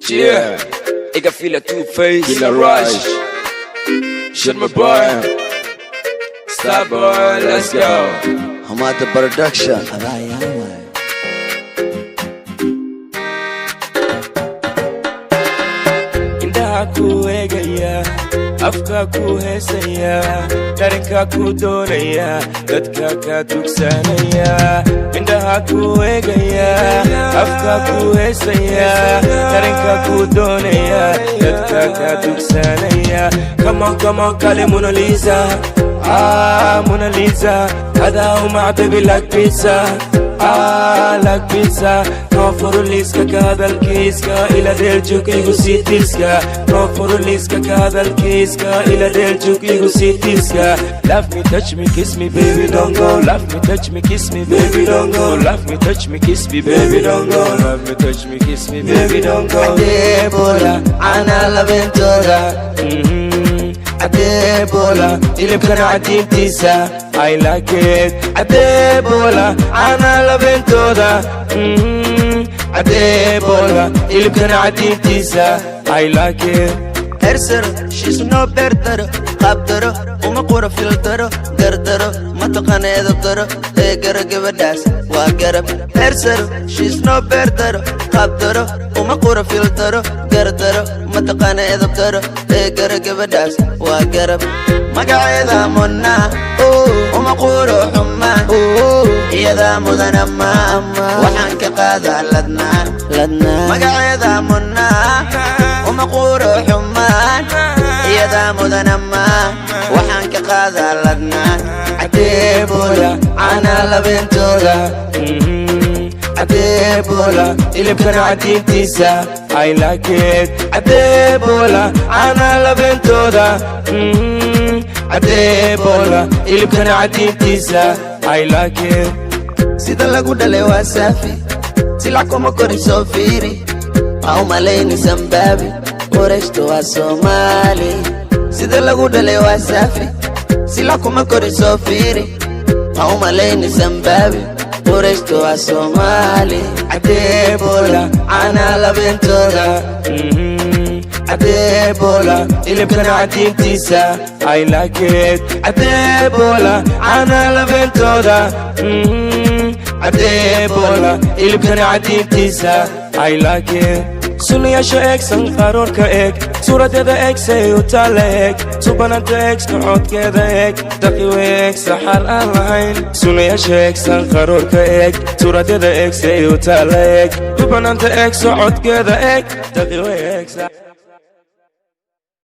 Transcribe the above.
Yeah, ik ga feel a two-face in a rush. Shut my boy. Stop boy, let's go. Hamada production. Indhaha ku eegaya, afka ku heesaya, dharinka ku doonaya, dadka ka tugsanaya. Indhaha ku eegaya, afka ku heesaya, dharinka ku doonaya, dadka ka tugsanaya. Come on, kale Mona Lisa. Mona Lisa, هذا ومع baby like pizza. Like pizza. No for liska كهذا الكيسكا إلى ديرجوك يغسي تيسكا. No for liska كهذا الكيسكا إلى ديرجوك يغسي تيسكا. Love me, touch me, kiss me, baby, don't go. Love me, touch me, kiss me, baby, don't go. Love me, touch me, kiss me, baby, don't go. Love me, touch me, kiss me, baby, don't go. Adebola, أنا لبنتورا. Adebola, اللي بكره عديم تيسا I like it. Adebola, أنا لبنتورا. Adebola, اللي بكره عديم تيسا I like it. Erser, she's no better. Qabdaro, umaqura filtero. Dardaro, mataqana edabdaro. Gara gabadhaas waa garab. Erser, she's no better. Qabdaro, umaqura filtero. Dardaro, mataqana edabdaro. Gara gabadhaas waa garab. Magaceeda Mona, umaqura xumaan. Iyada mudana ma waxaan ka qaadaa ladnaan. Magaceeda Mona, umaqura xumaan. iyada mudana ma waxaan ka qaadaa ladnaan. Adebola, ana labentooda. Adebola, اللي بكره عديم تيسا I like it. Adebola, أنا لبنتودا. Adebola, اللي بكره عديم تيسا I like it. Sida lagu dhalay waa saafi, silac kuma korisoo fiiri. Au malayni Zimbabwe, Qorayshtu waa Soomaali. Sida lagu dhalay waa saafi, silac kuma korisoo fiiri. Au malayni Zimbabwe, Qorayshtu waa Soomaali. Adebola, أنا لبنتودا. Adebola, اللي بكره عديم تيسا I like it. Adebola, أنا لبنتودا. Adebola, اللي بكره عديم تيسا I like it. سنياشا اكس انقرار كاك صورتها اكس يوتالك سبنانتا اكس نعود كذا اك دقيوة اكس حال العين. سنياشا اكس انقرار كاك صورتها اكس يوتالك سبنانتا اكس نعود كذا اك دقيوة اكس